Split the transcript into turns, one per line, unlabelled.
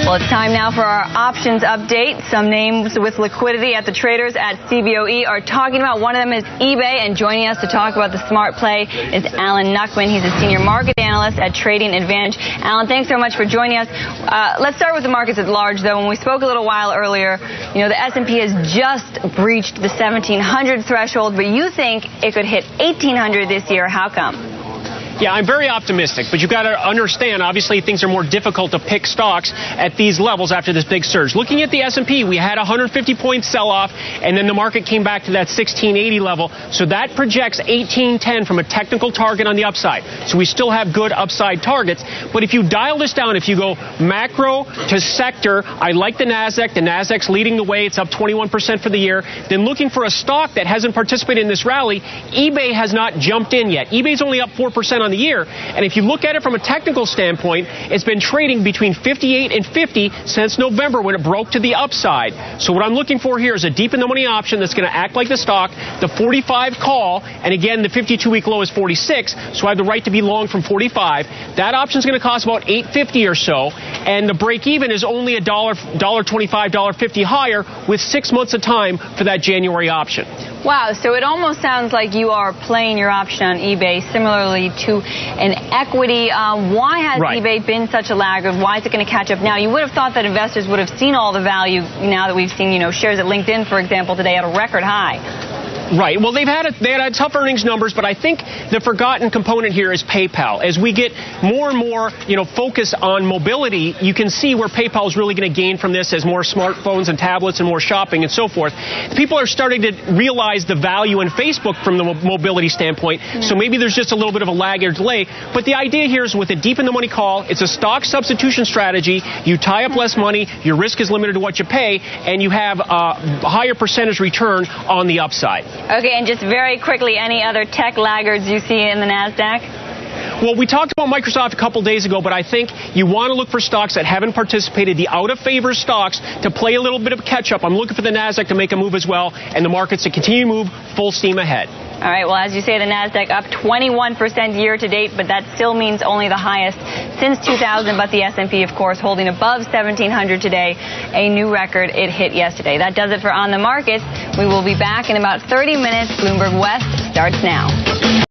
Well, it's time now for our options update. Some names with liquidity at the traders at CBOE are talking about. One of them is eBay, and joining us to talk about the smart play is Alan Knuckman. He's a senior market analyst at Trading Advantage. Alan, thanks so much for joining us. Let's start with the markets at large, though. When we spoke a little while earlier, you know, the S&P has just breached the 1,700 threshold, but you think it could hit 1,800 this year. How come?
Yeah, I'm very optimistic, but you've got to understand, obviously, things are more difficult to pick stocks at these levels after this big surge. Looking at the S&P, we had a 150-point sell-off, and then the market came back to that 1680 level. So that projects 1810 from a technical target on the upside. So we still have good upside targets. But if you dial this down, if you go macro to sector, I like the NASDAQ. The NASDAQ's leading the way. It's up 21% for the year. Then looking for a stock that hasn't participated in this rally, eBay has not jumped in yet. eBay's only up 4% on the year, and if you look at it from a technical standpoint, it's been trading between 58 and 50 since November when it broke to the upside. So what I'm looking for here is a deep in the money option that's going to act like the stock, the 45 call, and again the 52-week low is 46, so I have the right to be long from 45. That option is going to cost about $8.50 or so, and the break even is only $1.25, $1.50 higher with 6 months of time for that January option.
Wow, so it almost sounds like you are playing your option on eBay similarly to an equity. Why has eBay been such a laggard? Why is it going to catch up now? You would have thought that investors would have seen all the value now that we've seen, shares at LinkedIn, for example, today at a record high.
Right. Well, they had tough earnings numbers, but I think the forgotten component here is PayPal. As we get more and more, focus on mobility, you can see where PayPal is really going to gain from this as more smartphones and tablets and more shopping and so forth. People are starting to realize the value in Facebook from the mobility standpoint, so maybe there's just a little bit of a lag or delay. But the idea here is with a deep in the money call, it's a stock substitution strategy. You tie up less money, your risk is limited to what you pay, and you have a higher percentage return on the upside.
Okay, and just very quickly, any other tech laggards you see in the NASDAQ?
Well, we talked about Microsoft a couple days ago, but I think you want to look for stocks that haven't participated, the out-of-favor stocks, to play a little bit of catch-up. I'm looking for the NASDAQ to make a move as well, and the markets to continue to move full steam ahead.
All right, well, as you say, the NASDAQ up 21% year-to-date, but that still means only the highest since 2000. But the S&P, of course, holding above 1,700 today, a new record it hit yesterday. That does it for On the Markets. We will be back in about 30 minutes. Bloomberg West starts now.